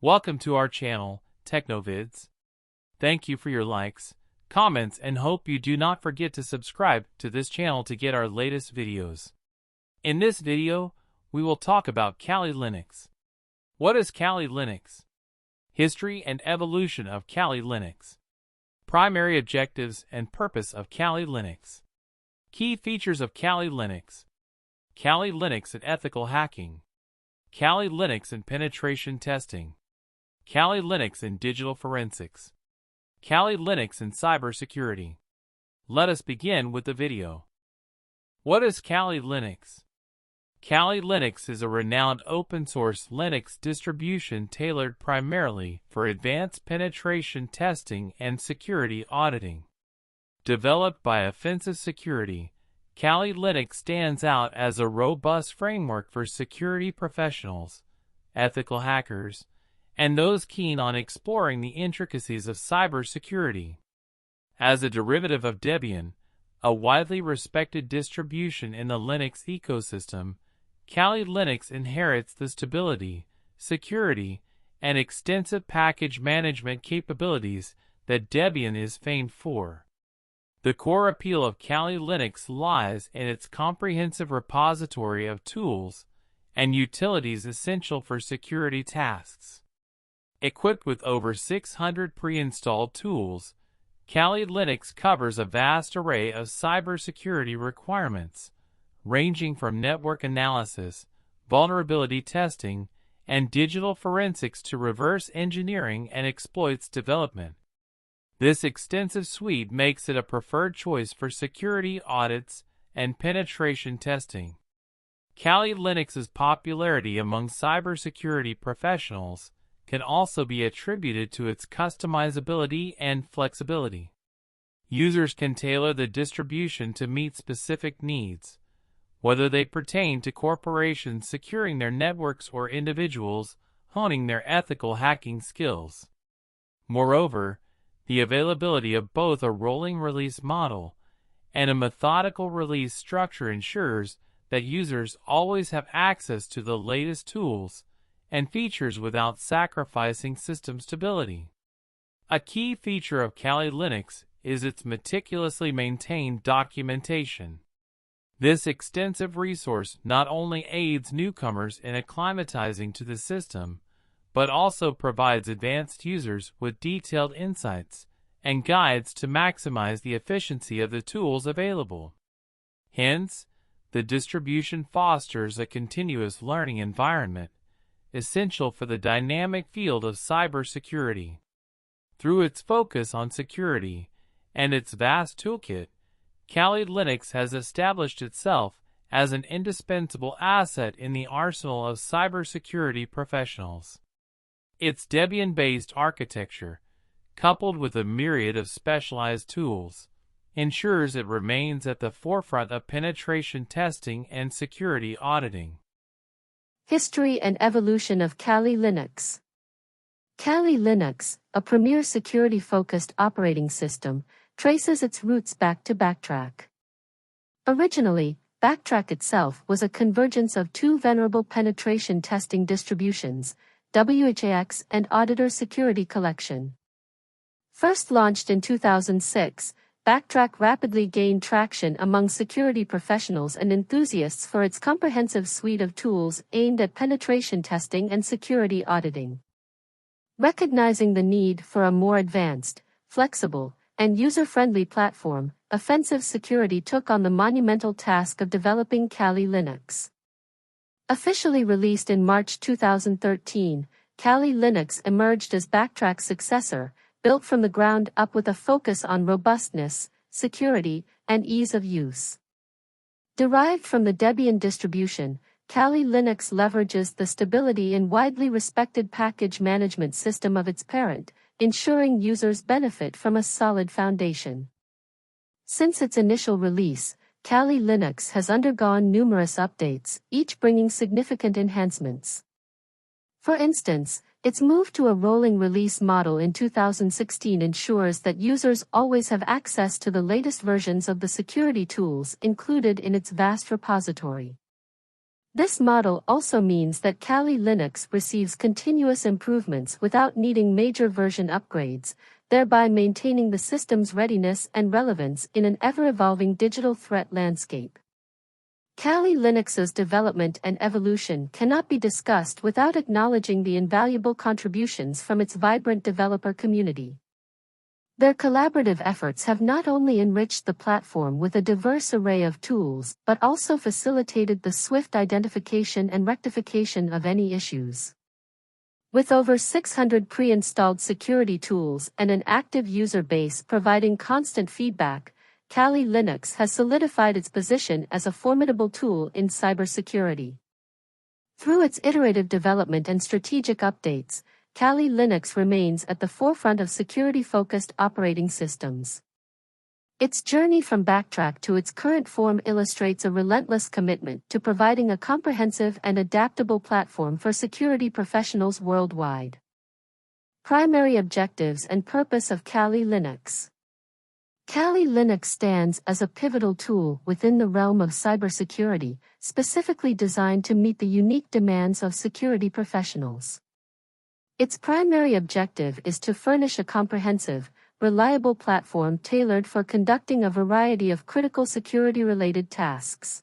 Welcome to our channel, TechnoVids. Thank you for your likes, comments, and hope you do not forget to subscribe to this channel to get our latest videos. In this video, we will talk about Kali Linux. What is Kali Linux? History and evolution of Kali Linux. Primary objectives and purpose of Kali Linux. Key features of Kali Linux. Kali Linux and ethical hacking. Kali Linux and penetration testing. Kali Linux and digital forensics. Kali Linux and cybersecurity. Let us begin with the video. What is Kali Linux? Kali Linux is a renowned open-source Linux distribution tailored primarily for advanced penetration testing and security auditing. Developed by Offensive Security, Kali Linux stands out as a robust framework for security professionals, ethical hackers, and those keen on exploring the intricacies of cybersecurity. As a derivative of Debian, a widely respected distribution in the Linux ecosystem, Kali Linux inherits the stability, security, and extensive package management capabilities that Debian is famed for. The core appeal of Kali Linux lies in its comprehensive repository of tools and utilities essential for security tasks. Equipped with over 600 pre-installed tools, Kali Linux covers a vast array of cybersecurity requirements, ranging from network analysis, vulnerability testing, and digital forensics to reverse engineering and exploits development. This extensive suite makes it a preferred choice for security audits and penetration testing. Kali Linux's popularity among cybersecurity professionals can also be attributed to its customizability and flexibility. Users can tailor the distribution to meet specific needs, whether they pertain to corporations securing their networks or individuals honing their ethical hacking skills. Moreover, the availability of both a rolling release model and a methodical release structure ensures that users always have access to the latest tools and features without sacrificing system stability. A key feature of Kali Linux is its meticulously maintained documentation. This extensive resource not only aids newcomers in acclimatizing to the system, but also provides advanced users with detailed insights and guides to maximize the efficiency of the tools available. Hence, the distribution fosters a continuous learning environment, essential for the dynamic field of cybersecurity. Through its focus on security and its vast toolkit, Kali Linux has established itself as an indispensable asset in the arsenal of cybersecurity professionals. Its Debian-based architecture, coupled with a myriad of specialized tools, ensures it remains at the forefront of penetration testing and security auditing. History and evolution of Kali Linux. Kali Linux, a premier security-focused operating system, traces its roots back to Backtrack. Originally, Backtrack itself was a convergence of two venerable penetration testing distributions, WHAX and Auditor Security Collection. First launched in 2006, Backtrack rapidly gained traction among security professionals and enthusiasts for its comprehensive suite of tools aimed at penetration testing and security auditing. Recognizing the need for a more advanced, flexible, and user-friendly platform, Offensive Security took on the monumental task of developing Kali Linux. Officially released in March 2013, Kali Linux emerged as Backtrack's successor, built from the ground up with a focus on robustness, security, and ease of use. Derived from the Debian distribution, Kali Linux leverages the stability and widely respected package management system of its parent, ensuring users benefit from a solid foundation. Since its initial release, Kali Linux has undergone numerous updates, each bringing significant enhancements. For instance, its move to a rolling release model in 2016 ensures that users always have access to the latest versions of the security tools included in its vast repository. This model also means that Kali Linux receives continuous improvements without needing major version upgrades, thereby maintaining the system's readiness and relevance in an ever-evolving digital threat landscape. Kali Linux's development and evolution cannot be discussed without acknowledging the invaluable contributions from its vibrant developer community. Their collaborative efforts have not only enriched the platform with a diverse array of tools, but also facilitated the swift identification and rectification of any issues. With over 600 pre-installed security tools and an active user base providing constant feedback, Kali Linux has solidified its position as a formidable tool in cybersecurity. Through its iterative development and strategic updates, Kali Linux remains at the forefront of security-focused operating systems. Its journey from Backtrack to its current form illustrates a relentless commitment to providing a comprehensive and adaptable platform for security professionals worldwide. Primary objectives and purpose of Kali Linux. Kali Linux stands as a pivotal tool within the realm of cybersecurity, specifically designed to meet the unique demands of security professionals. Its primary objective is to furnish a comprehensive, reliable platform tailored for conducting a variety of critical security-related tasks.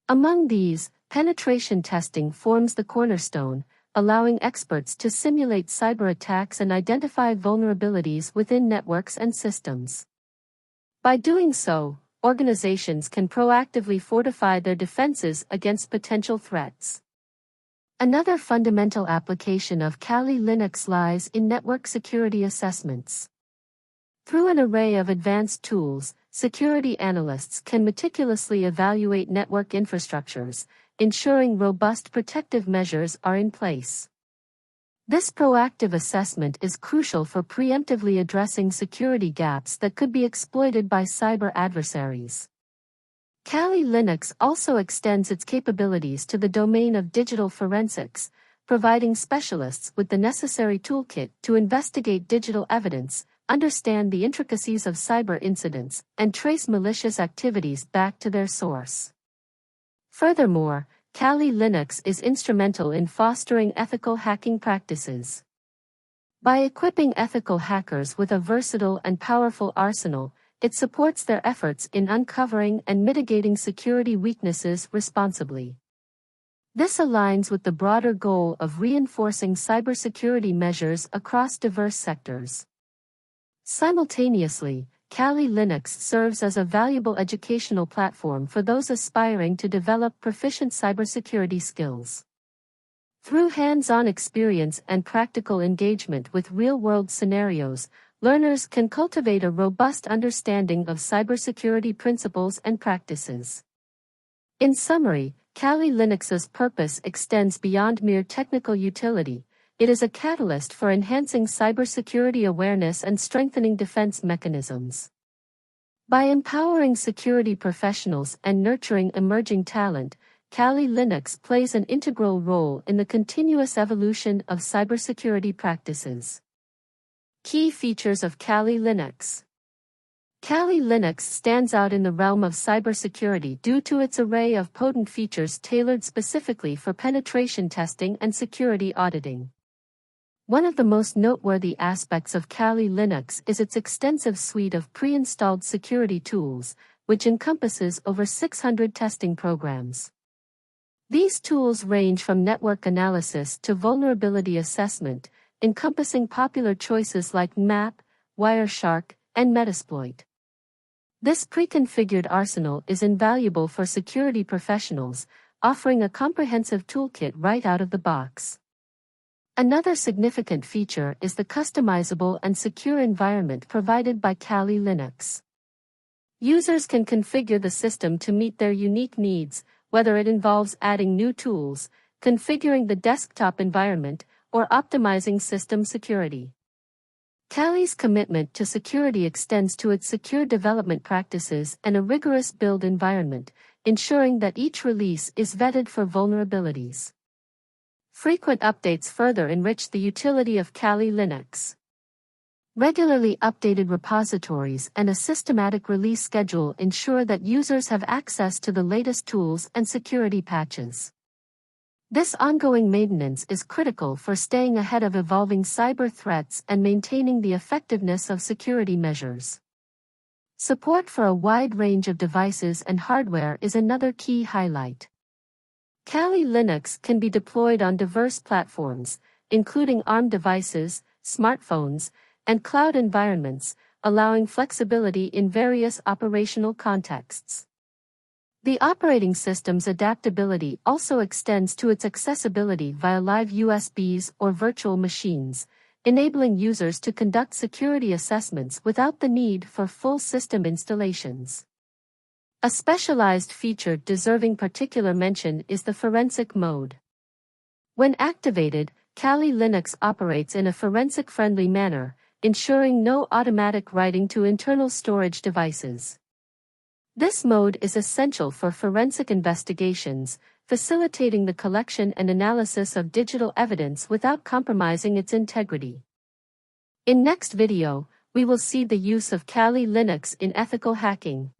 Among these, penetration testing forms the cornerstone, allowing experts to simulate cyber attacks and identify vulnerabilities within networks and systems. By doing so, organizations can proactively fortify their defenses against potential threats. Another fundamental application of Kali Linux lies in network security assessments. Through an array of advanced tools, security analysts can meticulously evaluate network infrastructures, ensuring robust protective measures are in place. This proactive assessment is crucial for preemptively addressing security gaps that could be exploited by cyber adversaries. Kali Linux also extends its capabilities to the domain of digital forensics, providing specialists with the necessary toolkit to investigate digital evidence, understand the intricacies of cyber incidents, and trace malicious activities back to their source. Furthermore, Kali Linux is instrumental in fostering ethical hacking practices. By equipping ethical hackers with a versatile and powerful arsenal, it supports their efforts in uncovering and mitigating security weaknesses responsibly. This aligns with the broader goal of reinforcing cybersecurity measures across diverse sectors. Simultaneously, Kali Linux serves as a valuable educational platform for those aspiring to develop proficient cybersecurity skills. Through hands-on experience and practical engagement with real-world scenarios, learners can cultivate a robust understanding of cybersecurity principles and practices. In summary, Kali Linux's purpose extends beyond mere technical utility. It is a catalyst for enhancing cybersecurity awareness and strengthening defense mechanisms. By empowering security professionals and nurturing emerging talent, Kali Linux plays an integral role in the continuous evolution of cybersecurity practices. Key features of Kali Linux. Kali Linux stands out in the realm of cybersecurity due to its array of potent features tailored specifically for penetration testing and security auditing. One of the most noteworthy aspects of Kali Linux is its extensive suite of pre-installed security tools, which encompasses over 600 testing programs. These tools range from network analysis to vulnerability assessment, encompassing popular choices like Nmap, Wireshark, and Metasploit. This pre-configured arsenal is invaluable for security professionals, offering a comprehensive toolkit right out of the box. Another significant feature is the customizable and secure environment provided by Kali Linux. Users can configure the system to meet their unique needs, whether it involves adding new tools, configuring the desktop environment, or optimizing system security. Kali's commitment to security extends to its secure development practices and a rigorous build environment, ensuring that each release is vetted for vulnerabilities. Frequent updates further enrich the utility of Kali Linux. Regularly updated repositories and a systematic release schedule ensure that users have access to the latest tools and security patches. This ongoing maintenance is critical for staying ahead of evolving cyber threats and maintaining the effectiveness of security measures. Support for a wide range of devices and hardware is another key highlight. Kali Linux can be deployed on diverse platforms, including ARM devices, smartphones, and cloud environments, allowing flexibility in various operational contexts. The operating system's adaptability also extends to its accessibility via live USBs or virtual machines, enabling users to conduct security assessments without the need for full system installations. A specialized feature deserving particular mention is the forensic mode. When activated, Kali Linux operates in a forensic-friendly manner, ensuring no automatic writing to internal storage devices. This mode is essential for forensic investigations, facilitating the collection and analysis of digital evidence without compromising its integrity. In next video, we will see the use of Kali Linux in ethical hacking.